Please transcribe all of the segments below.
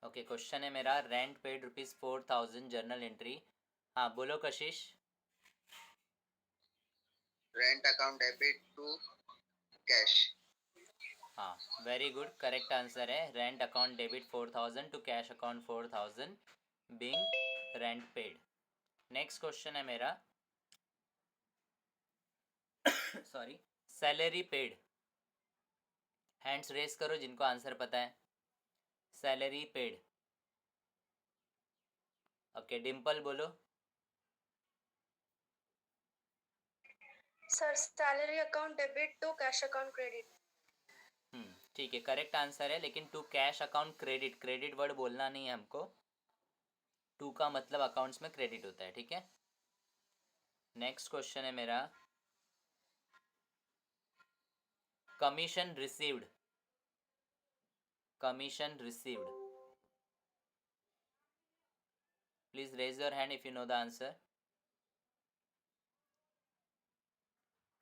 Okay, question है मेरा, rent paid ₹4,000 journal entry. हाँ बोलो Kashish. Rent account debit to cash. हाँ, वेरी गुड, करेक्ट आंसर है। Rent account debit 4,000 to cash account 4,000 being rent paid. Next question है मेरा sorry, salary paid. Hands raise करो जिनको आंसर पता है। Salary paid. ओके, डिम्पल बोलो। Sir salary account debit to cash account credit. ठीक है, करेक्ट आंसर है, लेकिन to cash account credit, credit word बोलना नहीं है हमको। टू का मतलब अकाउंट्स में क्रेडिट होता है, ठीक है। नेक्स्ट क्वेश्चन है मेरा, commission received. Commission received, please raise your hand if you know the answer.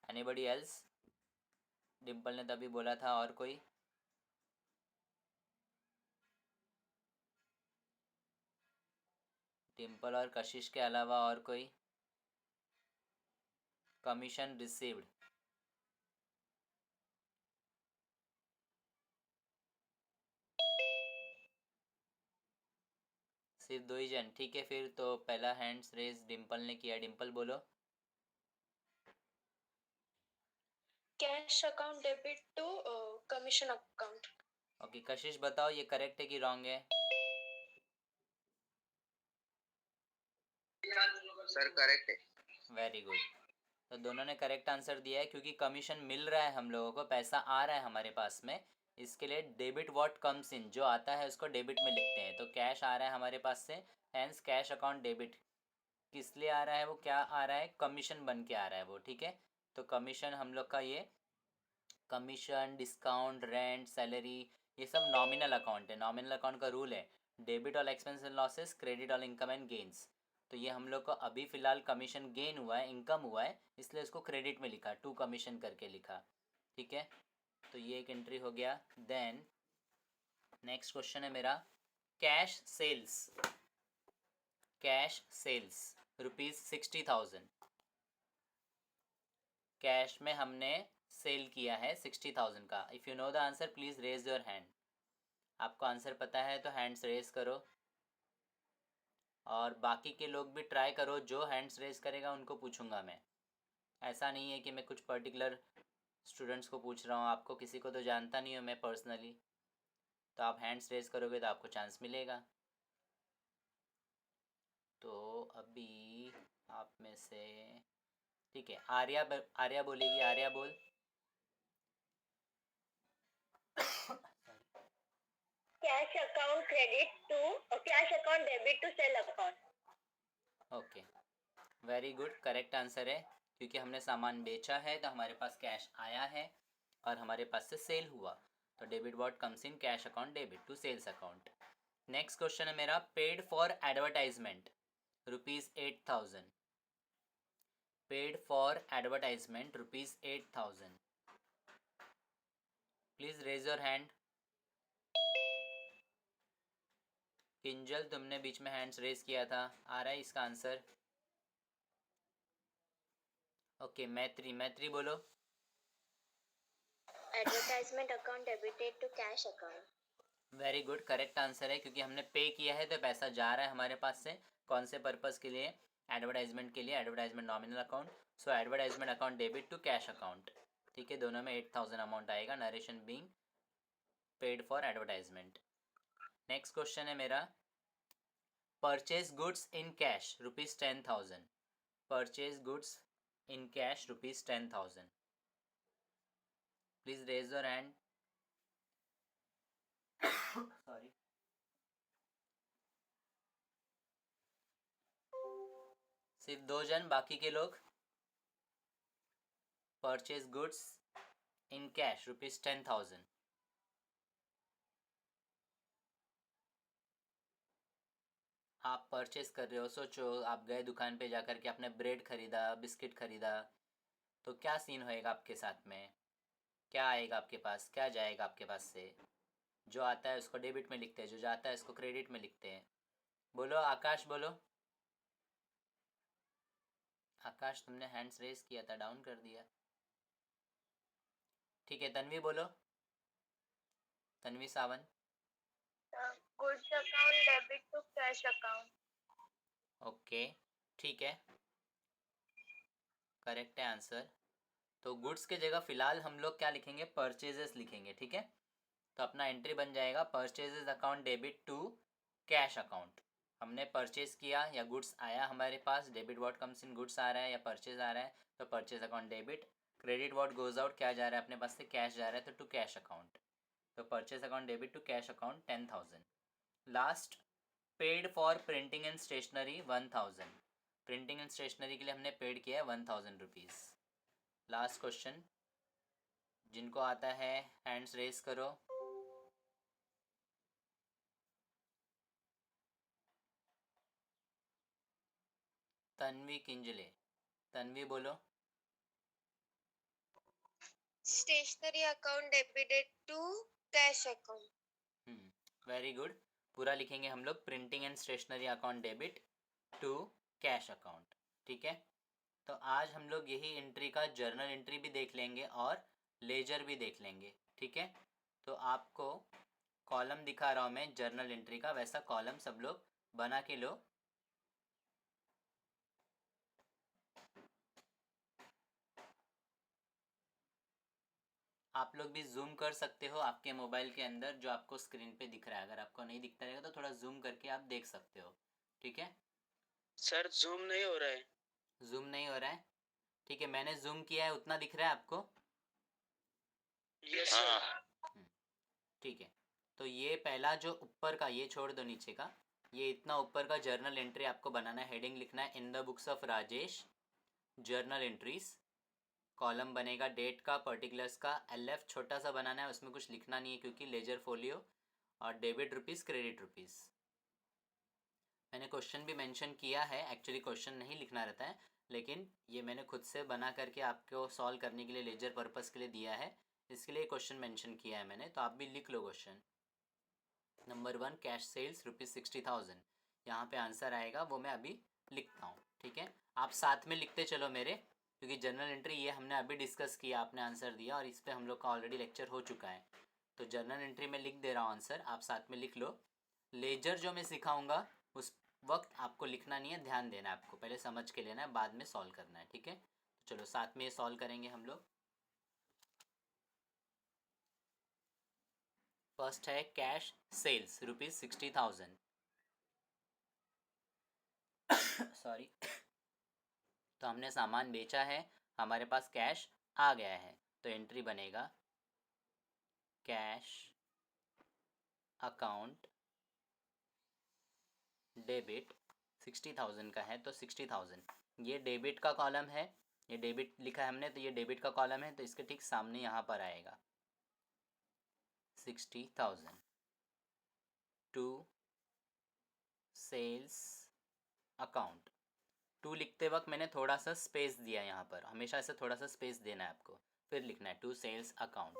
Anybody else? Dimple ने तभी बोला था, और कोई? डिम्पल और कशिश के अलावा और कोई? Commission received. सिर्फ दो ही जन, ठीक है। फिर तो पहला हैंड्स रेज डिम्पल ने किया। डिम्पल बोलो। Cash account debit to commission account. Okay, Kashish बताओ ये करेक्ट है कि रॉन्ग है? सर करेक्ट है। वेरी गुड, तो दोनों ने करेक्ट आंसर दिया है, क्योंकि कमीशन मिल रहा है हम लोगों को, पैसा आ रहा है हमारे पास में। इसके लिए डेबिट व्हाट कम्स इन, जो आता है उसको डेबिट में लिखते हैं। तो कैश आ रहा है हमारे पास से, हैंस कैश अकाउंट डेबिट। किस लिए आ रहा है वो, क्या आ रहा है? कमीशन बन के आ रहा है वो, ठीक है। तो कमीशन हम लोग का ये कमीशन, डिस्काउंट, रेंट, सैलरी, ये सब नॉमिनल अकाउंट है। नॉमिनल अकाउंट का रूल है, debit all expense and losses, credit all income and gains. तो ये हम लोग को अभी फ़िलहाल कमीशन गेन हुआ है, इनकम हुआ है, इसलिए इसको क्रेडिट में लिखा, टू कमीशन करके लिखा, ठीक है। तो ये एक एंट्री हो गया। देन नेक्स्ट क्वेश्चन है मेरा, cash sales. Cash sales ₹60,000। Cash में हमने सेल किया है 60,000 का। If you know the answer please raise your hand. आपको आंसर पता है तो हैंड्स रेज करो, और बाकी के लोग भी ट्राई करो। जो हैंड्स रेज करेगा उनको पूछूंगा मैं। ऐसा नहीं है कि मैं कुछ पर्टिकुलर स्टूडेंट्स को पूछ रहा हूँ, आपको किसी को तो जानता नहीं हूँ मैं पर्सनली। तो आप हैंड्स रेज करोगे तो आपको चांस मिलेगा। तो अभी आप में से, ठीक है, आर्या आर्या बोलेगी। आर्या बोल। Cash account credit to cash account debit to sale account. Okay, very good, correct answer है, क्योंकि हमने सामान बेचा है तो हमारे पास कैश आया है और हमारे पास से सेल हुआ। तो debit what comes in cash account debit to sales account. Next question है मेरा, paid for advertisement ₹8,000। Paid for advertisement ₹8,000। Please raise your hand. Kinjal, तुमने बीच में हैंड्स रेज किया था, आ रहा है इसका आंसर? ओके, मैत्री, मैत्री बोलो। Advertisement account debited to cash account. Very good, correct answer है, क्योंकि हमने पे किया है तो पैसा जा रहा है हमारे पास से। कौन से पर्पज़ के लिए? एडवर्टाइजमेंट के लिए। Advertisement nominal account, so advertisement account debit to cash account, ठीक है। दोनों में 8,000 अमाउंट आएगा, narration being paid for advertisement. Next question है मेरा, purchase goods in cash ₹10,000। Purchase goods in cash ₹10,000। Please raise your hand. Sorry, सिर्फ दो जन, बाकी के लोग। Purchase goods in cash ₹10,000। आप परचेस कर रहे हो, सोचो आप गए दुकान पे जाकर के आपने ब्रेड खरीदा, बिस्किट खरीदा, तो क्या सीन होएगा आपके साथ में? क्या आएगा आपके पास, क्या जाएगा आपके पास से? जो आता है उसको डेबिट में लिखते हैं, जो जाता है उसको क्रेडिट में लिखते हैं। बोलो आकाश, बोलो। आकाश तुमने हैंड्स रेस किया था, डाउन कर दिया। ठीक है, तन्वी बोलो। Tanvi Sawan. Goods account debit to cash account. Okay, ठीक है, करेक्ट है आंसर। तो गुड्स के जगह फिलहाल हम लोग क्या लिखेंगे, परचेजेस लिखेंगे, ठीक है। तो अपना एंट्री बन जाएगा purchases account debit to cash account. हमने परचेज किया या गुड्स आया हमारे पास, debit what comes in goods आ रहा है या परचेज आ रहा है, तो purchase account debit. Credit what goes out, क्या जा रहा है अपने पास से, कैश जा रहा है, तो टू कैश अकाउंट। तो purchase account debit to cash account 10,000। Last, paid for printing and stationery 1,000। Printing and stationery के लिए हमने पेड किया है 1,000 रुपीज़। लास्ट क्वेश्चन, जिनको आता है हैंड्स रेस करो। तन्वी किंजले, तन्वी बोलो। Stationery account debited to cash account. Very good. पूरा लिखेंगे हम लोग, printing and stationery account debit to cash account, ठीक है। तो आज हम लोग यही एंट्री का जर्नल एंट्री भी देख लेंगे और लेजर भी देख लेंगे, ठीक है। तो आपको कॉलम दिखा रहा हूँ मैं जर्नल एंट्री का, वैसा कॉलम सब लोग बना के लो। आप लोग भी जूम कर सकते हो आपके मोबाइल के अंदर, जो आपको स्क्रीन पे दिख रहा है। अगर आपको नहीं दिखता रहेगा तो थोड़ा जूम करके आप देख सकते हो, ठीक है। सर जूम नहीं हो रहा है। जूम नहीं हो रहा है, ठीक है, मैंने जूम किया है, उतना दिख रहा है आपको। Yes sir. ठीक है, तो ये पहला जो ऊपर का, ये छोड़ दो नीचे का, ये इतना ऊपर का जर्नल एंट्री आपको बनाना है। हेडिंग लिखना है in the books of Rajesh journal entries. Column बनेगा डेट का, पर्टिकुलर्स का। LF छोटा सा बनाना है, उसमें कुछ लिखना नहीं है क्योंकि लेजर फोलियो। और डेबिट रुपीज़, क्रेडिट रुपीज़। मैंने क्वेश्चन भी मेंशन किया है, एक्चुअली क्वेश्चन नहीं लिखना रहता है, लेकिन ये मैंने खुद से बना करके आपको सॉल्व करने के लिए, लेजर पर्पस के लिए दिया है, इसके लिए क्वेश्चन मेंशन किया है मैंने। तो आप भी लिख लो क्वेश्चन। Number 1, cash sales ₹60,000। यहाँ पे आंसर आएगा, वो मैं अभी लिखता हूँ, ठीक है। आप साथ में लिखते चलो मेरे, क्योंकि जनरल एंट्री ये हमने अभी डिस्कस किया, आपने आंसर दिया और इस पर हम लोग का ऑलरेडी लेक्चर हो चुका है। तो जनरल एंट्री में लिख दे रहा हूँ आंसर, आप साथ में लिख लो। लेजर जो मैं सिखाऊंगा उस वक्त आपको लिखना नहीं है, ध्यान देना है आपको, पहले समझ के लेना है, बाद में सॉल्व करना है, ठीक है। तो चलो साथ में ये सॉल्व करेंगे हम लोग। फर्स्ट है कैश सेल्स ₹60,000। सॉरी। तो हमने सामान बेचा है, हमारे पास कैश आ गया है, तो एंट्री बनेगा कैश अकाउंट डेबिट 60,000 का है, तो 60,000 ये डेबिट का कॉलम है, ये डेबिट लिखा है हमने, तो ये डेबिट का कॉलम है, तो इसके ठीक सामने यहाँ पर आएगा 60,000 टू सेल्स अकाउंट। टू लिखते वक्त मैंने थोड़ा सा स्पेस दिया यहाँ पर, हमेशा ऐसे थोड़ा सा स्पेस देना है आपको, फिर लिखना है टू सेल्स अकाउंट।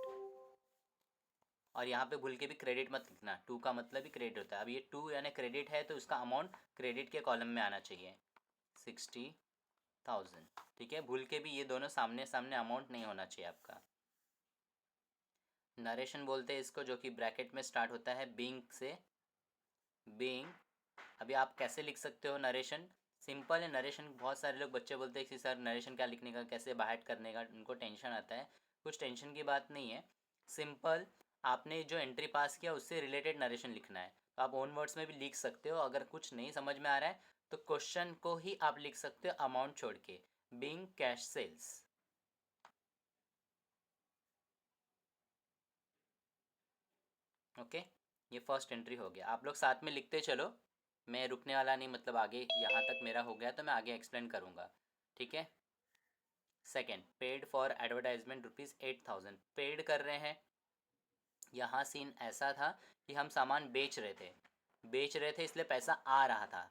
और यहाँ पे भूल के भी क्रेडिट मत लिखना, टू का मतलब ही क्रेडिट होता है। अब ये टू यानी क्रेडिट है, तो उसका अमाउंट क्रेडिट के कॉलम में आना चाहिए 60,000, ठीक है। भूल के भी ये दोनों सामने सामने अमाउंट नहीं होना चाहिए आपका। नरेशन बोलते हैं इसको, जो कि ब्रैकेट में स्टार्ट होता है बीइंग से, बीइंग। अभी आप कैसे लिख सकते हो नरेशन, सिंपल है नरेशन। बहुत सारे लोग बच्चे बोलते हैं कि सर नरेशन क्या लिखने का, कैसे बाहर करने का, उनको टेंशन आता है। कुछ टेंशन की बात नहीं है, सिंपल। आपने जो एंट्री पास किया उससे रिलेटेड नरेशन लिखना है, तो आप ओन वर्ड्स में भी लिख सकते हो। अगर कुछ नहीं समझ में आ रहा है तो क्वेश्चन को ही आप लिख सकते हो अमाउंट छोड़ के, बीइंग कैश सेल्स। ओके, ये फर्स्ट एंट्री हो गया। आप लोग साथ में लिखते चलो, मैं रुकने वाला नहीं, मतलब आगे यहाँ तक मेरा हो गया तो मैं आगे एक्सप्लेन करूँगा, ठीक है। Second, paid for advertisement ₹8,000। Paid कर रहे हैं, यहाँ सीन ऐसा था कि हम सामान बेच रहे थे इसलिए पैसा आ रहा था।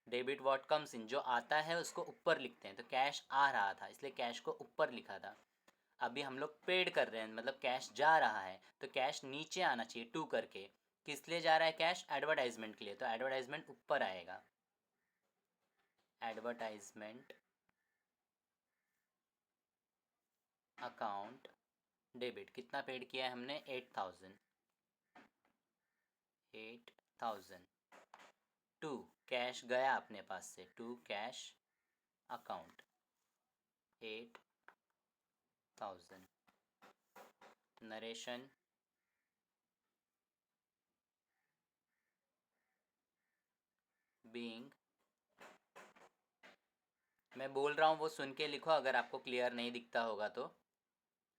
डेबिट व्हाट कम्स इन, जो आता है उसको ऊपर लिखते हैं, तो कैश आ रहा था इसलिए कैश को ऊपर लिखा था। अभी हम लोग पेड कर रहे हैं, मतलब कैश जा रहा है, तो कैश नीचे आना चाहिए टू करके। किस लिए जा रहा है कैश? एडवर्टाइजमेंट के लिए, तो एडवर्टाइजमेंट ऊपर आएगा। एडवर्टाइजमेंट अकाउंट डेबिट, कितना पेड किया है हमने? 8000। 8000 टू कैश गया अपने पास से, to cash account 8000। Narration being, मैं बोल रहा हूँ वो सुन के लिखो अगर आपको क्लियर नहीं दिखता होगा तो।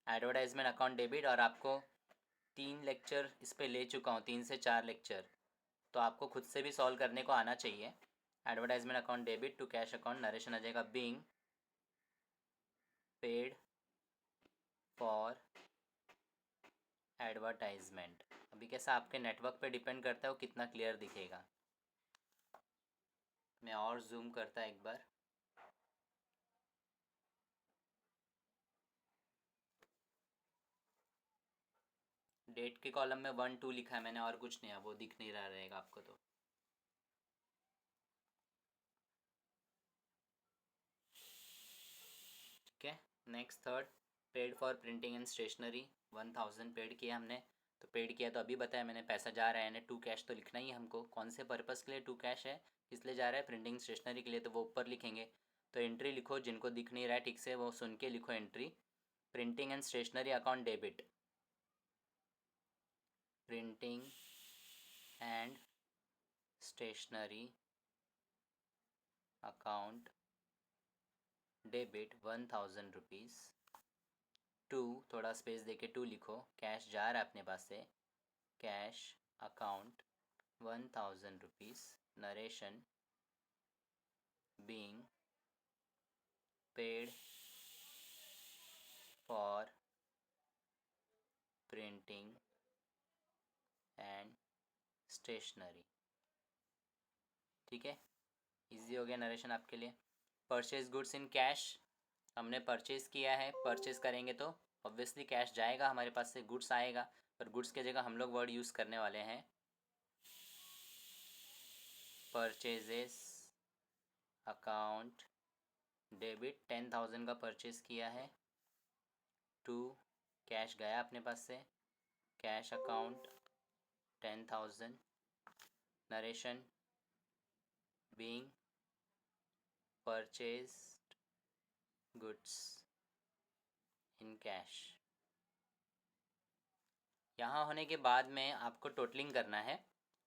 एडवर्टाइजमेंट अकाउंट डेबिट, और आपको 3 लेक्चर इस पे ले चुका हूँ, 3 से 4 लेक्चर, तो आपको खुद से भी सॉल्व करने को आना चाहिए। Advertisement account debit to cash account, narration आ जाएगा बीइंग पेड फॉर एडवर्टाइजमेंट। अभी कैसा आपके नेटवर्क पे डिपेंड करता है वो कितना क्लियर दिखेगा। मैं और जूम करता एक बार। डेट के कॉलम में 1 2 लिखा है मैंने, और कुछ नहीं है, वो दिख नहीं रहा रहेगा आपको तो। ठीक है, next third, paid for printing and stationery 1000 paid किया हमने। तो पेड किया तो अभी बताया मैंने, पैसा जा रहा है यानी टू कैश तो लिखना ही है हमको। कौन से पर्पज़ के लिए टू कैश है, किस लिए जा रहा है? प्रिंटिंग स्टेशनरी के लिए, तो वो ऊपर लिखेंगे। तो एंट्री लिखो, जिनको दिख नहीं रहा है ठीक से वो सुन के लिखो entry. Printing and stationery account debit, printing and stationery account debit 1000 rupees to, थोड़ा स्पेस देके टू लिखो, कैश जा रहा है अपने पास से, cash account 1000 rupees, narration being paid for printing and stationery. ठीक है, इजी हो गया नरेशन आपके लिए। परचेज गुड्स इन कैश, हमने परचेज़ किया है, परचेज़ करेंगे तो ऑब्वियसली कैश जाएगा हमारे पास से, गुड्स आएगा, पर गुड्स के जगह हम लोग वर्ड यूज़ करने वाले हैं परचेजेस अकाउंट डेबिट। 10,000 का परचेज़ किया है, टू कैश गया अपने पास से, cash account 10,000, narration being purchased goods in cash. यहाँ होने के बाद में आपको टोटलिंग करना है,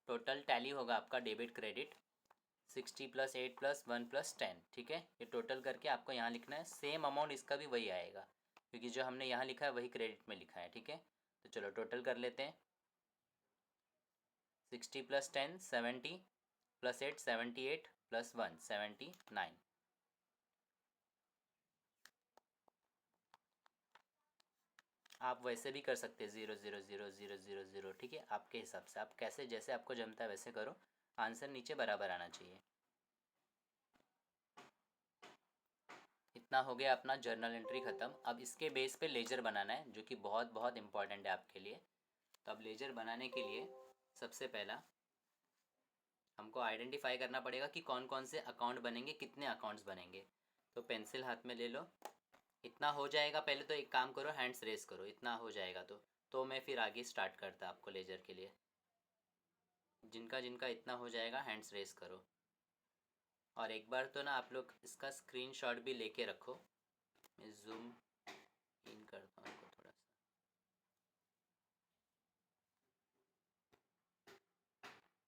टोटल टैली होगा आपका डेबिट क्रेडिट 60 + 8 + 1 + 10। ठीक है, ये टोटल करके आपको यहाँ लिखना है, सेम अमाउंट इसका भी वही आएगा क्योंकि जो हमने यहाँ लिखा है वही क्रेडिट में लिखा है। ठीक है, तो चलो टोटल कर लेते हैं। 60 + 10 70 + 8 78 + 1 79। आप वैसे भी कर सकते हैं 0 0 0 0 0 0। ठीक है, आपके हिसाब से, आप कैसे जैसे आपको जमता है वैसे करो, आंसर नीचे बराबर आना चाहिए। इतना हो गया अपना जर्नल एंट्री ख़त्म। अब इसके बेस पे लेजर बनाना है जो कि बहुत बहुत इंपॉर्टेंट है आपके लिए। तो अब लेजर बनाने के लिए सबसे पहला हमको आइडेंटिफाई करना पड़ेगा कि कौन कौन से अकाउंट बनेंगे, कितने अकाउंट्स बनेंगे। तो पेंसिल हाथ में ले लो, इतना हो जाएगा। पहले तो एक काम करो, हैंड्स रेस करो, इतना हो जाएगा तो मैं फिर आगे स्टार्ट करता आपको लेजर के लिए। जिनका जिनका इतना हो जाएगा हैंड्स रेस करो। और एक बार तो ना आप लोग इसका स्क्रीनशॉट भी लेके रखो। मैं जूम इन करता हूँ आपको थोड़ा सा।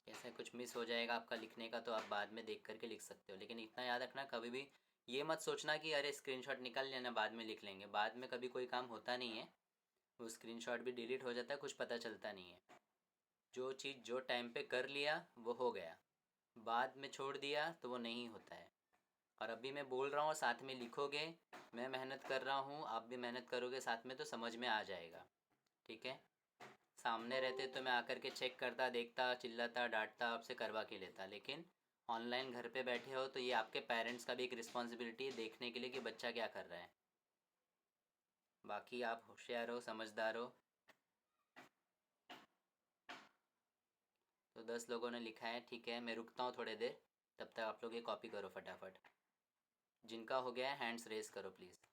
कैसे कुछ मिस हो जाएगा आपका लिखने का तो आप बाद में देख करके लिख सकते हो, लेकिन इतना याद रखना कभी भी ये मत सोचना कि अरे स्क्रीनशॉट निकाल लेना बाद में लिख लेंगे। बाद में कभी कोई काम होता नहीं है, वो स्क्रीनशॉट भी डिलीट हो जाता है, कुछ पता चलता नहीं है। जो चीज़ जो टाइम पे कर लिया वो हो गया, बाद में छोड़ दिया तो वो नहीं होता है। और अभी मैं बोल रहा हूँ साथ में लिखोगे, मैं मेहनत कर रहा हूँ आप भी मेहनत करोगे साथ में तो समझ में आ जाएगा। ठीक है, सामने रहते तो मैं आकर के चेक करता, देखता, चिल्लाता, डांटता, आपसे करवा के लेता, लेकिन ऑनलाइन घर पे बैठे हो तो ये आपके पेरेंट्स का भी एक रिस्पॉन्सिबिलिटी है देखने के लिए कि बच्चा क्या कर रहा है। बाकी आप होशियार हो, समझदार हो। तो 10 लोगों ने लिखा है, ठीक है। मैं रुकता हूँ थोड़ी देर, तब तक आप लोग ये कॉपी करो फटाफट। जिनका हो गया है हैंड्स रेज करो प्लीज़।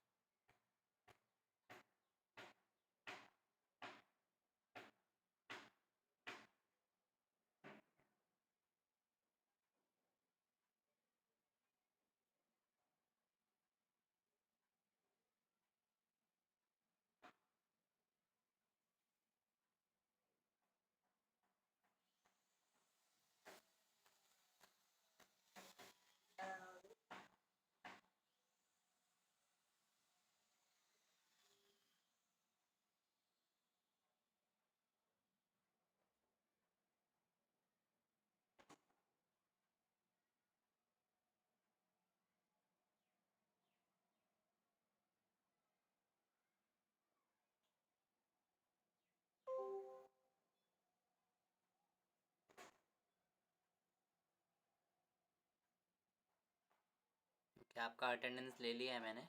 क्या आपका अटेंडेंस ले लिया है मैंने?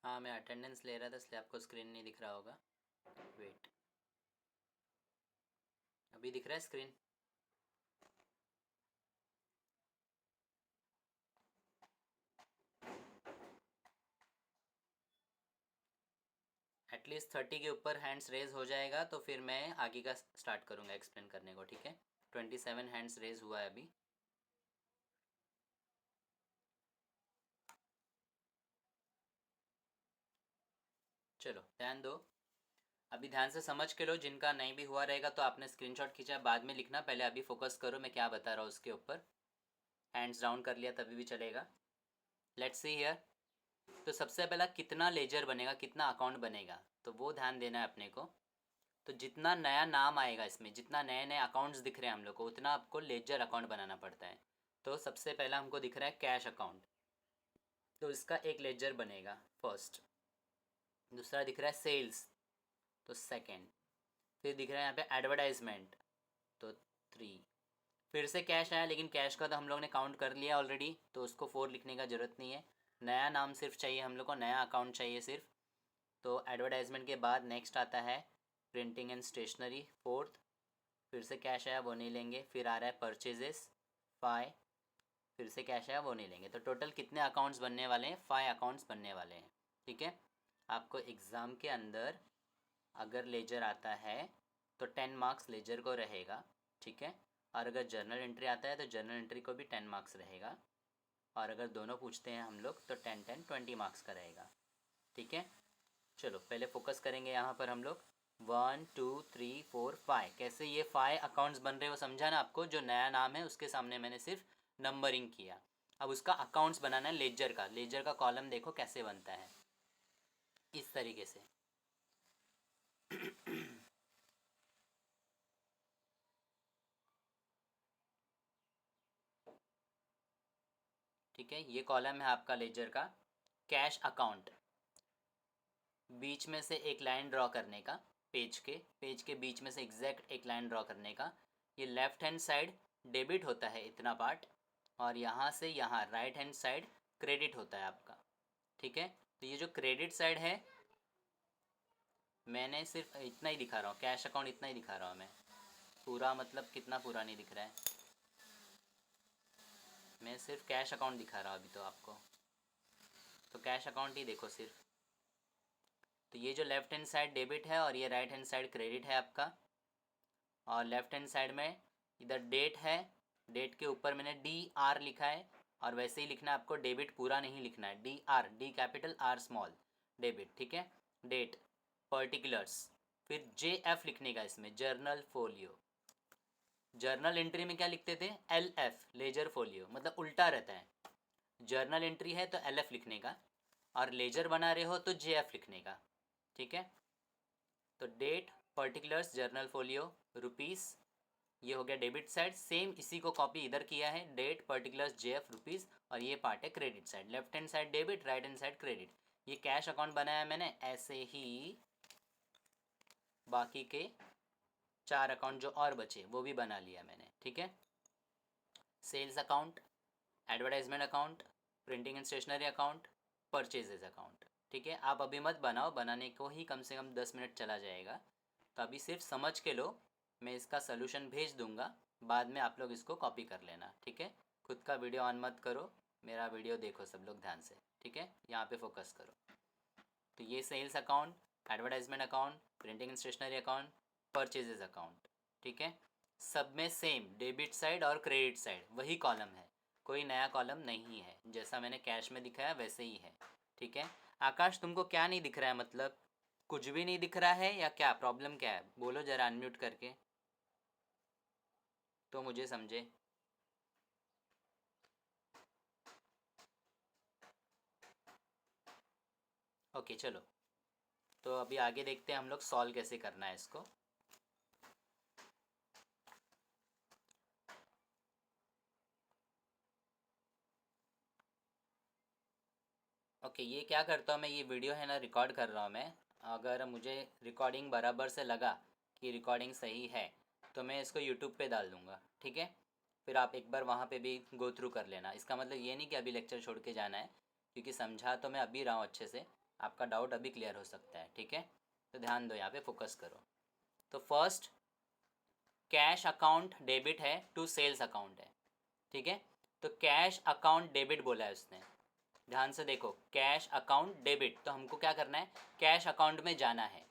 हाँ, मैं अटेंडेंस ले रहा था इसलिए आपको स्क्रीन नहीं दिख रहा होगा। वेट, अभी दिख रहा है स्क्रीन? एटलीस्ट 30 के ऊपर हैंड्स रेज हो जाएगा तो फिर मैं आगे का स्टार्ट करूँगा एक्सप्लेन करने को, ठीक है। 27 हैंड्स रेज हुआ है अभी। चलो ध्यान दो, अभी ध्यान से समझ के लो। जिनका नहीं भी हुआ रहेगा तो आपने स्क्रीनशॉट खींचा, बाद में लिखना, पहले अभी फोकस करो मैं क्या बता रहा हूँ उसके ऊपर। हैंड्स डाउन कर लिया तभी भी चलेगा। Let's see here. तो सबसे पहला कितना लेजर बनेगा, कितना अकाउंट बनेगा, तो वो ध्यान देना है अपने को। तो जितना नया नाम आएगा इसमें, जितना नए नए अकाउंट्स दिख रहे हैं हम लोग को, उतना आपको लेजर अकाउंट बनाना पड़ता है। तो सबसे पहला हमको दिख रहा है कैश अकाउंट, तो इसका एक लेजर बनेगा फर्स्ट। दूसरा दिख रहा है सेल्स, तो सेकंड। फिर दिख रहा है यहाँ पे एडवर्टाइजमेंट, तो 3। फिर से कैश आया, लेकिन कैश का तो हम लोग ने काउंट कर लिया ऑलरेडी, तो उसको 4 लिखने का ज़रूरत नहीं है। नया नाम सिर्फ चाहिए हम लोग को, नया अकाउंट चाहिए सिर्फ। तो एडवर्टाइजमेंट के बाद नेक्स्ट आता है प्रिंटिंग एंड स्टेशनरी, 4th। फिर से कैश आया, वो नहीं लेंगे। फिर आ रहा है परचेजेस, 5। फिर से कैश आया, वो नहीं लेंगे। तो टोटल कितने अकाउंट्स बनने वाले हैं? 5 अकाउंट्स बनने वाले हैं, ठीक है। आपको एग्ज़ाम के अंदर अगर लेजर आता है तो 10 मार्क्स लेजर को रहेगा, ठीक है। और अगर जर्नल एंट्री आता है तो जर्नल एंट्री को भी 10 मार्क्स रहेगा। और अगर दोनों पूछते हैं हम लोग तो 10 20 मार्क्स का रहेगा, ठीक है। चलो पहले फोकस करेंगे यहाँ पर हम लोग। 1 2 3 4 5, कैसे ये 5 अकाउंट्स बन रहे हो समझा ना आपको। जो नया नाम है उसके सामने मैंने सिर्फ नंबरिंग किया। अब उसका अकाउंट्स बनाना है लेजर का। लेजर का कॉलम देखो कैसे बनता है, इस तरीके से। ठीक है, ये कॉलम है आपका लेजर का। कैश अकाउंट, बीच में से एक लाइन ड्रॉ करने का, पेज के बीच में से एग्जैक्ट एक लाइन ड्रॉ करने का। ये लेफ्ट हैंड साइड डेबिट होता है इतना पार्ट, और यहाँ से यहाँ राइट हैंड साइड क्रेडिट होता है आपका, ठीक है। तो ये जो क्रेडिट साइड है, मैंने सिर्फ इतना ही दिखा रहा हूँ, कैश अकाउंट इतना ही दिखा रहा हूँ मैं। पूरा मतलब कितना पूरा नहीं दिख रहा है, मैं सिर्फ कैश अकाउंट दिखा रहा हूँ अभी तो आपको। तो कैश अकाउंट ही देखो सिर्फ। तो ये जो लेफ्ट हैंड साइड डेबिट है और ये राइट हैंड साइड क्रेडिट है आपका। और लेफ्ट हैंड साइड में इधर डेट है, डेट के ऊपर मैंने DR लिखा है। और वैसे ही लिखना है आपको, डेबिट पूरा नहीं लिखना है, DR, D capital R small, debit, ठीक है। डेट, पर्टिकुलर्स, फिर JF लिखने का इसमें, जर्नल फोलियो। जर्नल एंट्री में क्या लिखते थे? LF, लेजर फोलियो, मतलब उल्टा रहता है। जर्नल एंट्री है तो LF लिखने का, और लेजर बना रहे हो तो JF लिखने का, ठीक है। तो date, particulars, journal folio, rupees, ये हो गया डेबिट साइड। सेम इसी को कॉपी इधर किया है, डेट, पर्टिकुलर्स, JF, रुपीस। और ये पार्ट है credit side. Left hand side debit, right hand side credit. ये कैश अकाउंट बनाया मैंने। ऐसे ही बाकी के 4 अकाउंट जो और बचे वो भी बना लिया मैंने, ठीक है। Sales account, advertisement account, printing and stationery account, purchases account. ठीक है, आप अभी मत बनाओ, बनाने को ही कम से कम 10 मिनट चला जाएगा। तो अभी सिर्फ समझ के लो, मैं इसका सलूशन भेज दूंगा, बाद में आप लोग इसको कॉपी कर लेना। ठीक है, खुद का वीडियो ऑन मत करो, मेरा वीडियो देखो सब लोग ध्यान से। ठीक है, यहाँ पे फोकस करो। तो ये sales account, advertisement account, printing and stationery account, purchases account. ठीक है, सब में सेम डेबिट साइड और क्रेडिट साइड वही कॉलम है, कोई नया कॉलम नहीं है, जैसा मैंने कैश में दिखाया वैसे ही है। ठीक है, आकाश तुमको क्या नहीं दिख रहा है, मतलब कुछ भी नहीं दिख रहा है या क्या प्रॉब्लम क्या है, बोलो ज़रा अनम्यूट करके तो मुझे समझे। ओके चलो, तो अभी आगे देखते हैं हम लोग सॉल्व कैसे करना है इसको। ओके, ये क्या करता हूँ मैं, ये वीडियो है ना रिकॉर्ड कर रहा हूँ मैं। अगर मुझे रिकॉर्डिंग बराबर से लगा कि रिकॉर्डिंग सही है तो मैं इसको यूट्यूब पे डाल दूँगा। ठीक है, फिर आप एक बार वहाँ पे भी गो थ्रू कर लेना। इसका मतलब ये नहीं कि अभी लेक्चर छोड़ के जाना है, क्योंकि समझा तो मैं अभी रहा हूँ अच्छे से, आपका डाउट अभी क्लियर हो सकता है। ठीक है, तो ध्यान दो, यहाँ पे फोकस करो। तो फर्स्ट कैश अकाउंट डेबिट है टू सेल्स अकाउंट है। ठीक है, तो कैश अकाउंट डेबिट बोला है उसने, ध्यान से देखो, कैश अकाउंट डेबिट, तो हमको क्या करना है, कैश अकाउंट में जाना है।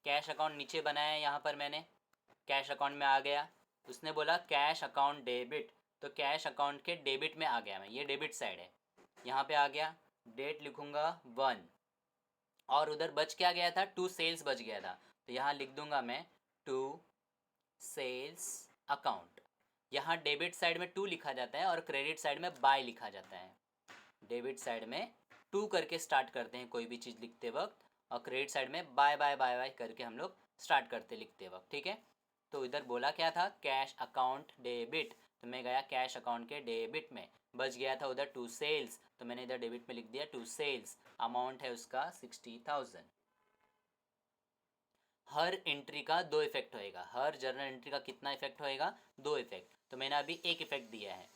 कैश अकाउंट नीचे बनाया है यहाँ पर मैंने, कैश अकाउंट में आ गया। उसने बोला कैश अकाउंट डेबिट, तो कैश अकाउंट के डेबिट में आ गया मैं, ये डेबिट साइड है, यहाँ पे आ गया। डेट लिखूँगा 1, और उधर बच क्या गया था, टू सेल्स बच गया था, तो यहाँ लिख दूंगा मैं टू सेल्स अकाउंट। यहाँ डेबिट साइड में टू लिखा जाता है और क्रेडिट साइड में बाय लिखा जाता है। डेबिट साइड में टू करके स्टार्ट करते हैं कोई भी चीज़ लिखते वक्त, और क्रेडिट साइड में बाय बाय बाय बाय करके हम लोग स्टार्ट करते लिखते वक्त। ठीक है, तो इधर बोला क्या था, कैश अकाउंट डेबिट, तो मैं गया कैश अकाउंट के डेबिट में, बच गया था उधर टू सेल्स, तो मैंने इधर डेबिट में लिख दिया टू सेल्स, अमाउंट है उसका 60,000। हर एंट्री का दो इफेक्ट होएगा, हर जर्नल एंट्री का कितना इफेक्ट होएगा, दो इफेक्ट, तो मैंने अभी एक इफेक्ट दिया है।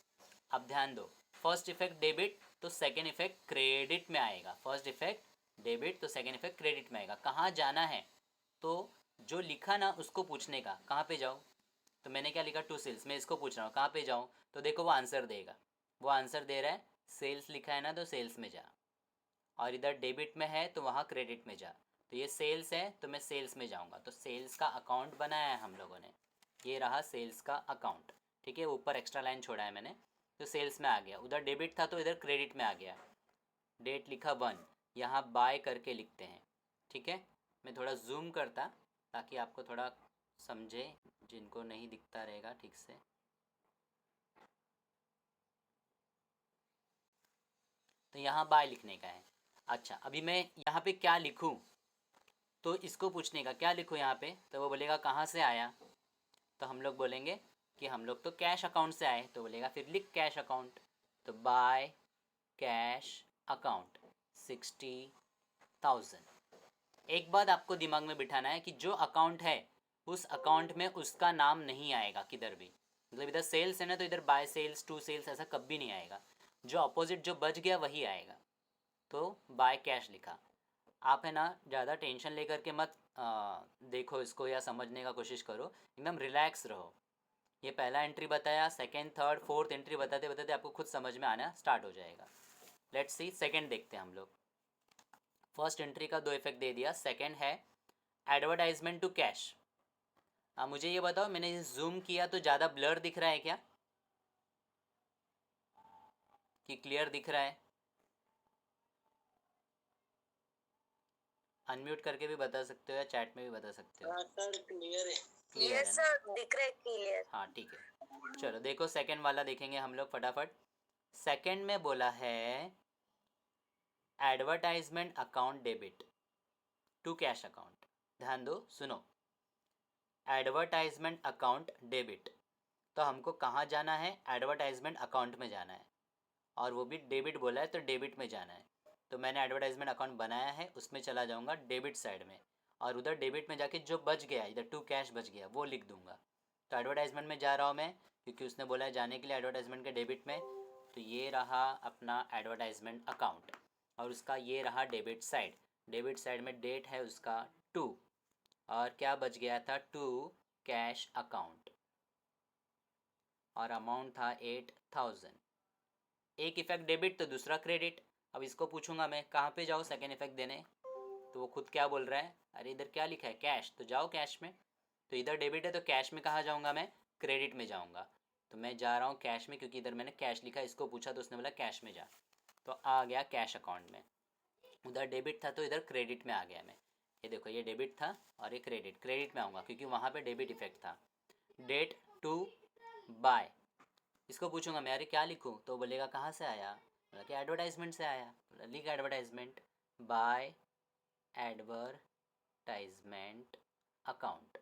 अब ध्यान दो, फर्स्ट इफेक्ट डेबिट तो सेकेंड इफेक्ट क्रेडिट में आएगा, फर्स्ट इफेक्ट डेबिट तो सेकेंड इफेक्ट क्रेडिट में आएगा। कहाँ जाना है, तो जो लिखा ना उसको पूछने का, कहाँ पे जाऊँ, तो मैंने क्या लिखा, टू सेल्स, मैं इसको पूछ रहा हूँ कहाँ पे जाऊँ, तो देखो वो आंसर देगा, वो आंसर दे रहा है सेल्स लिखा है ना तो सेल्स में जा, और इधर डेबिट में है तो वहाँ क्रेडिट में जा। तो ये सेल्स है तो मैं सेल्स में जाऊँगा, तो सेल्स का अकाउंट बनाया है हम लोगों ने, ये रहा सेल्स का अकाउंट। ठीक है, ऊपर एक्स्ट्रा लाइन छोड़ा है मैंने, तो सेल्स में आ गया, उधर डेबिट था तो इधर क्रेडिट में आ गया। डेट लिखा 1, यहाँ बाय करके लिखते हैं। ठीक है, मैं थोड़ा जूम करता ताकि आपको थोड़ा समझे, जिनको नहीं दिखता रहेगा ठीक से। तो यहाँ बाय लिखने का है। अच्छा, अभी मैं यहाँ पे क्या लिखूँ, तो इसको पूछने का क्या लिखूँ यहाँ पे, तो वो बोलेगा कहाँ से आया, तो हम लोग बोलेंगे कि हम लोग तो कैश अकाउंट से आए, तो बोलेगा फिर लिख कैश अकाउंट, तो बाय कैश अकाउंट 60,000। एक बात आपको दिमाग में बिठाना है कि जो अकाउंट है उस अकाउंट में उसका नाम नहीं आएगा किधर भी, मतलब इधर सेल्स है ना तो इधर बाय सेल्स टू सेल्स ऐसा कभी नहीं आएगा, जो अपोजिट जो बच गया वही आएगा। तो बाय कैश लिखा। आप है ना ज़्यादा टेंशन लेकर के मत देखो इसको या समझने का कोशिश करो, एकदम रिलैक्स रहो। ये पहला एंट्री बताया, सेकेंड थर्ड फोर्थ एंट्री बताते बताते आपको खुद समझ में आना स्टार्ट हो जाएगा। लेट्स सी सेकेंड देखते हैं हम लोग। फर्स्ट एंट्री का दो इफेक्ट दे दिया, सेकेंड है एडवर्टाइजमेंट टू कैश। मुझे ये बताओ, मैंने जूम किया तो ज़्यादा ब्लर दिख रहा है क्या, कि क्लियर दिख रहा है? अनम्यूट करके भी बता सकते हो या चैट में भी बता सकते हो। हाँ सर क्लियर है। क्लियर है ना? सर दिख रहा है क्लियर। हाँ ठीक है, चलो देखो सेकंड वाला देखेंगे हम लोग फटाफट। सेकंड में बोला है advertisement account debit to cash account. ध्यान दो, सुनो, एडवर्टाइजमेंट अकाउंट डेबिट, तो हमको कहाँ जाना है, एडवर्टाइजमेंट अकाउंट में जाना है, और वो भी डेबिट बोला है तो डेबिट में जाना है। तो मैंने एडवर्टाइजमेंट अकाउंट बनाया है, उसमें चला जाऊँगा डेबिट साइड में, और उधर डेबिट में जाके जो बच गया, इधर टू कैश बच गया वो लिख दूँगा। तो एडवर्टाइजमेंट में जा रहा हूँ मैं, क्योंकि उसने बोला है जाने के लिए एडवर्टाइजमेंट के डेबिट में, तो ये रहा अपना एडवर्टाइजमेंट अकाउंट और उसका ये रहा डेबिट साइड। डेबिट साइड में डेट है उसका 2 और क्या बच गया था 2 कैश अकाउंट और अमाउंट था 8000। एक इफेक्ट डेबिट तो दूसरा क्रेडिट। अब इसको पूछूंगा मैं कहाँ पे जाऊँ सेकेंड इफेक्ट देने, तो वो खुद क्या बोल रहा है, अरे इधर क्या लिखा है कैश, तो जाओ कैश में। तो इधर डेबिट है तो कैश में कहाँ जाऊँगा मैं, क्रेडिट में जाऊँगा। तो मैं जा रहा हूँ कैश में क्योंकि इधर मैंने कैश लिखा, इसको पूछा तो उसने बोला कैश में जा, तो आ गया कैश अकाउंट में। उधर डेबिट था तो इधर क्रेडिट में आ गया मैं। ये देखो ये डेबिट था और ये क्रेडिट में आऊँगा क्योंकि वहाँ पे डेबिट इफेक्ट था। डेट टू बाय, इसको पूछूंगा मैं अरे क्या लिखूँ, तो बोलेगा कहाँ से आया, बोला कि एडवर्टाइजमेंट से आया, बोला लिख एडवर्टाइजमेंट, बाय एडवर्टाइजमेंट अकाउंट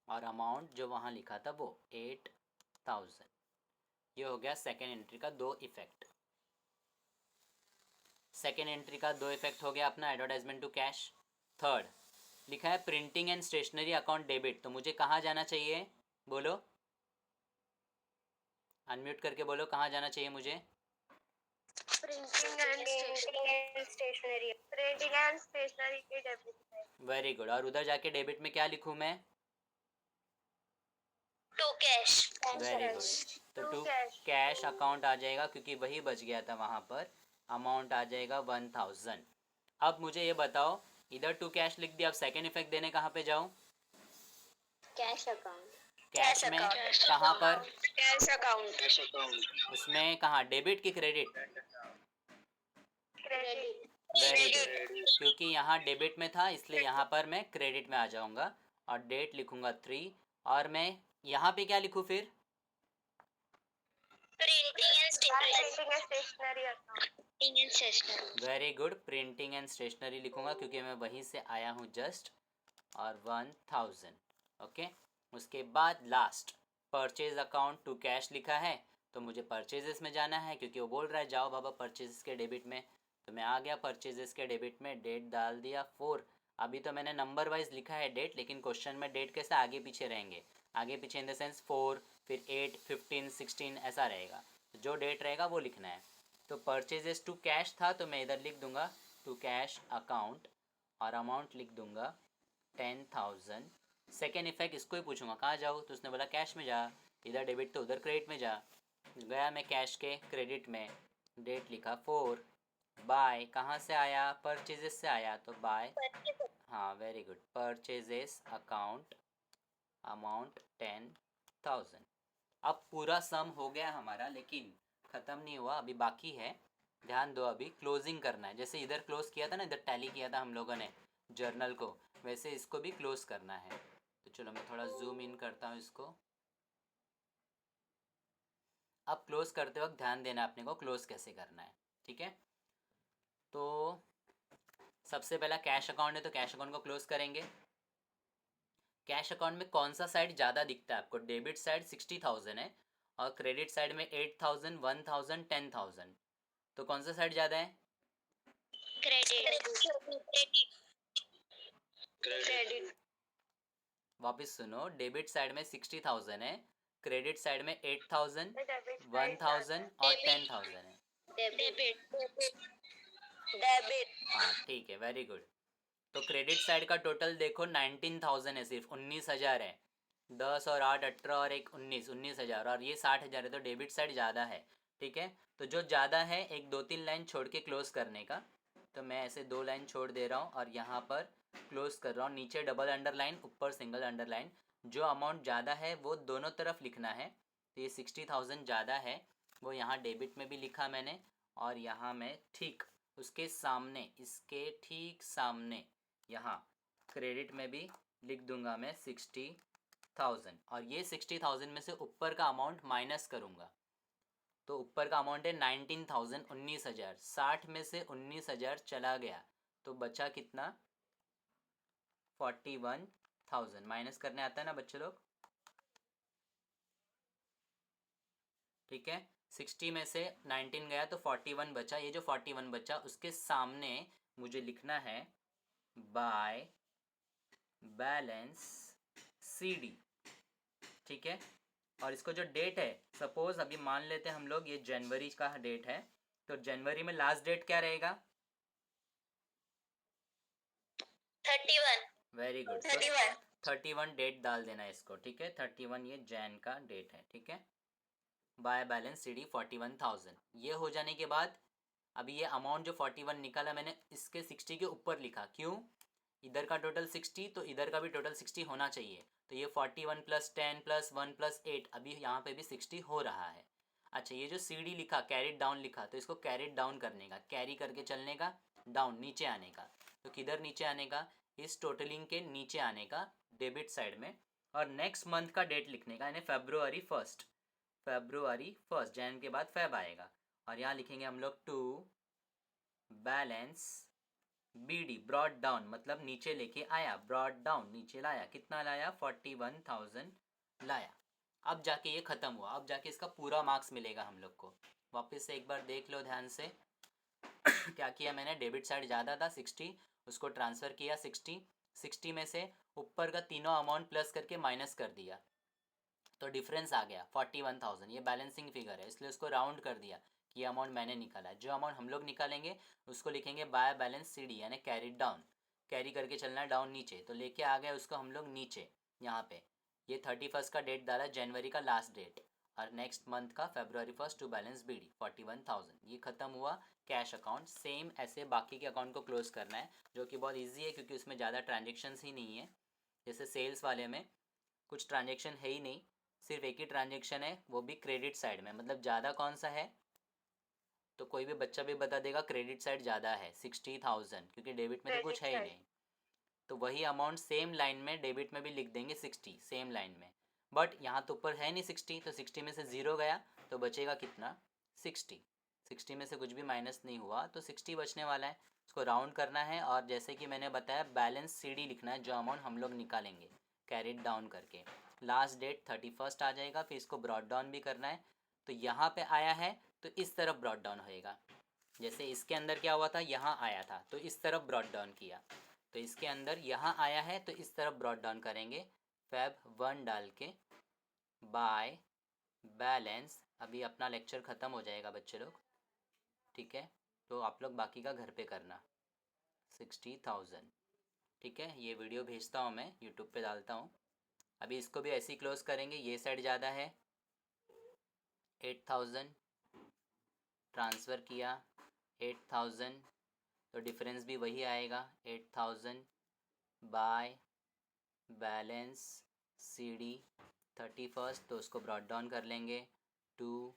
और अमाउंट जो वहाँ लिखा था वो 8000। ये हो गया सेकेंड एंट्री का 2 इफेक्ट। सेकेंड एंट्री का 2 इफेक्ट हो गया अपना एडवर्टाइजमेंट टू कैश। थर्ड लिखा है printing and stationery account debit, तो मुझे कहाँ जाना चाहिए, बोलो अनम्यूट करके बोलो कहाँ जाना चाहिए मुझे। प्रिंटिंग एंड स्टेशनरी के डेबिट साइड। Very good. और उधर जाके डेबिट में क्या लिखूँ मैं, टू कैश। Very good. तो टू कैश अकाउंट आ जाएगा क्योंकि वही बच गया था वहाँ पर, अमाउंट आ जाएगा 1000। अब मुझे ये बताओ इधर टू कैश लिख दिया, अब सेकेंड इफेक्ट देने कहाँ पे जाऊँ, कैश अकाउंट। कैश में कहाँ पर, कैश अकाउंट। कैश अकाउंट उसमें कहाँ डेबिट की क्रेडिट, क्रेडिट। Very good. क्योंकि यहाँ डेबिट में था इसलिए यहाँ पर मैं क्रेडिट में आ जाऊँगा और डेट लिखूँगा 3 और मैं यहाँ पे क्या लिखूँ फिर, stationery account. Very good, printing and stationery लिखूँगा क्योंकि मैं वहीं से आया हूँ जस्ट, और 1000। ओके, उसके बाद last purchase account to cash लिखा है तो मुझे परचेजेस में जाना है क्योंकि वो बोल रहा है जाओ बाबा परचेजेस के डेबिट में। तो मैं आ गया परचेजेस के डेबिट में, डेट डाल दिया 4। अभी तो मैंने नंबर वाइज लिखा है डेट, लेकिन क्वेश्चन में डेट कैसे आगे पीछे रहेंगे, आगे पीछे इन द सेंस 4 फिर 8 15 16 ऐसा रहेगा, तो जो डेट रहेगा वो लिखना है। तो परचेजेस टू कैश था तो मैं इधर लिख दूंगा टू कैश अकाउंट और अमाउंट लिख दूंगा 10,000। सेकेंड इफेक्ट इसको ही पूछूंगा कहाँ जाऊँ, तो उसने बोला कैश में जा, इधर डेबिट तो उधर क्रेडिट में जा, गया मैं कैश के क्रेडिट में, डेट लिखा 4, बाय कहाँ से आया, परचेजेस से आया तो बाय, हाँ very good, purchases account amount 10,000। अब पूरा सम हो गया हमारा, लेकिन ख़त्म नहीं हुआ, अभी बाकी है, ध्यान दो, अभी क्लोजिंग करना है। जैसे इधर क्लोज किया था ना, इधर टैली किया था हम लोगों ने जर्नल को, वैसे इसको भी क्लोज करना है। तो चलो मैं थोड़ा जूम इन करता हूँ इसको। अब क्लोज करते वक्त ध्यान देना अपने को क्लोज कैसे करना है, ठीक है। तो सबसे पहला कैश अकाउंट है तो कैश अकाउंट को क्लोज करेंगे। कैश अकाउंट में कौन सा साइड ज़्यादा दिखता है आपको, डेबिट साइड 60,000 है और क्रेडिट साइड में 8000 1000 10,000, तो कौन सा साइड ज़्यादा है, क्रेडिट। वापस सुनो, डेबिट साइड में 60,000 है, क्रेडिट साइड में 8000 1000 और 10,000 है। डेबिट। हाँ ठीक है, वेरी गुड। तो क्रेडिट साइड का टोटल देखो 19,000 है, सिर्फ 19,000 है, 10 और 8 18 और 1 19,000 और ये 60,000 है, तो डेबिट साइड ज़्यादा है, ठीक है। तो जो ज़्यादा है एक 2-3 लाइन छोड़ के क्लोज करने का, तो मैं ऐसे 2 लाइन छोड़ दे रहा हूँ और यहाँ पर क्लोज कर रहा हूँ, नीचे डबल अंडरलाइन ऊपर सिंगल अंडरलाइन। जो अमाउंट ज़्यादा है वो दोनों तरफ लिखना है, तो ये 60,000 ज़्यादा है वो यहाँ डेबिट में भी लिखा मैंने, और यहाँ मैं ठीक उसके सामने, इसके ठीक सामने यहाँ क्रेडिट में भी लिख दूंगा मैं 60,000, और ये 60,000 में से ऊपर का अमाउंट माइनस करूँगा, तो ऊपर का अमाउंट है 19,000 19,000, 60 में से 19,000 चला गया तो बचा कितना 41,000। माइनस करने आता है ना बच्चे लोग, ठीक है। 60 में से 19 गया तो 41 बचा, ये जो 41 बचा उसके सामने मुझे लिखना है बाय बैलेंस CD, ठीक है। और इसको जो डेट है, सपोज अभी मान लेते हैं हम लोग ये जनवरी का डेट है, तो जनवरी में लास्ट डेट क्या रहेगा? 31. Very good. 31. 31 डेट डाल देना इसको, ठीक है। 31 ये जैन का डेट है, ठीक है। By balance CD 41,000। ये हो जाने के बाद अभी ये अमाउंट जो 41 निकाला मैंने इसके 60 के ऊपर लिखा, क्यों? इधर का टोटल 60 तो इधर का भी टोटल 60 होना चाहिए, तो ये 41 + 10 + 1 + 8, अभी यहाँ पे भी 60 हो रहा है। अच्छा, ये जो CD लिखा, कैरिड डाउन लिखा, तो इसको कैरिड डाउन करने का, कैरी करके चलने का, डाउन नीचे आने का। तो किधर नीचे आने का? इस टोटलिंग के नीचे आने का, डेबिट साइड में। और नेक्स्ट मंथ का डेट लिखने का, यानी February 1st, February 1st, Jain के बाद फेब आएगा। और यहाँ लिखेंगे हम लोग to balance BD, brought down, मतलब नीचे लेके आया, ब्रॉड डाउन नीचे लाया। कितना लाया? 41,000 लाया। अब जाके ये ख़त्म हुआ, अब जाके इसका पूरा मार्क्स मिलेगा हम लोग को। वापस से एक बार देख लो ध्यान से। क्या किया मैंने? डेबिट साइड ज़्यादा था 60, उसको ट्रांसफ़र किया 60 में से ऊपर का तीनों अमाउंट प्लस करके माइनस कर दिया, तो डिफरेंस आ गया 41,000। ये बैलेंसिंग फिगर है, इसलिए उसको राउंड कर दिया कि ये अमाउंट मैंने निकाला है। जो अमाउंट हम लोग निकालेंगे उसको लिखेंगे बाय बैलेंस CD, यानी कैरी डाउन, कैरी करके चलना है डाउन नीचे, तो लेके आ गए उसको हम लोग नीचे। यहाँ पे ये 31 का डेट डाला, जनवरी का लास्ट डेट, और नेक्स्ट मंथ का February 1st to balance BD 41,000। ये ख़त्म हुआ कैश अकाउंट। सेम ऐसे बाकी के अकाउंट को क्लोज करना है, जो कि बहुत ईजी है क्योंकि उसमें ज़्यादा ट्रांजेक्शन्स ही नहीं है। जैसे सेल्स वाले में कुछ ट्रांजेक्शन है ही नहीं, सिर्फ एक ही ट्रांजेक्शन है, वो भी क्रेडिट साइड में। मतलब ज़्यादा कौन सा है? तो कोई भी बच्चा भी बता देगा क्रेडिट साइड ज़्यादा है 60,000, क्योंकि डेबिट में तो कुछ है ही नहीं। तो वही अमाउंट सेम लाइन में डेबिट में भी लिख देंगे 60, सेम लाइन में। बट यहाँ तो ऊपर है नहीं 60, तो 60 में से 0 गया तो बचेगा कितना? 60 में से कुछ भी माइनस नहीं हुआ तो 60 बचने वाला है। इसको राउंड करना है, और जैसे कि मैंने बताया बैलेंस CD लिखना है, जो अमाउंट हम लोग निकालेंगे कैरिड डाउन करके। लास्ट डेट 31 आ जाएगा, फिर इसको ब्रॉड डाउन भी करना है। तो यहाँ पे आया है तो इस तरफ ब्रॉड डाउन होएगा। जैसे इसके अंदर क्या हुआ था, यहाँ आया था तो इस तरफ ब्रॉड डाउन किया, तो इसके अंदर यहाँ आया है तो इस तरफ ब्रॉड डाउन करेंगे Feb 1 डाल के बाय बैलेंस। अभी अपना लेक्चर ख़त्म हो जाएगा बच्चे लोग, ठीक है, तो आप लोग बाकी का घर पे करना। 60,000, ठीक है। ये वीडियो भेजता हूँ मैं, यूट्यूब पे डालता हूँ। अभी इसको भी ऐसे ही क्लोज करेंगे, ये साइड ज़्यादा है 8,000, ट्रांसफ़र किया 8,000, तो डिफरेंस भी वही आएगा 8,000 बाय बैलेंस CD 31, तो उसको ब्रॉड डाउन कर लेंगे to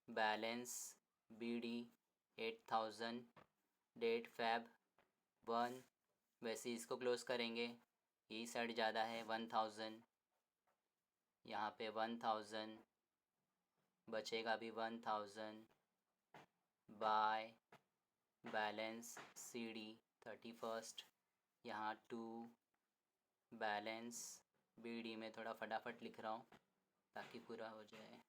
balance BD 8,000, date Feb 1, वैसे ही इसको क्लोज करेंगे। यही साइड ज़्यादा है 1,000, यहाँ पे 1,000 बचेगा भी 1,000 बाय बैलेंस CD 31, यहाँ टू बैलेंस BD में थोड़ा फटाफट लिख रहा हूँ ताकि पूरा हो जाए।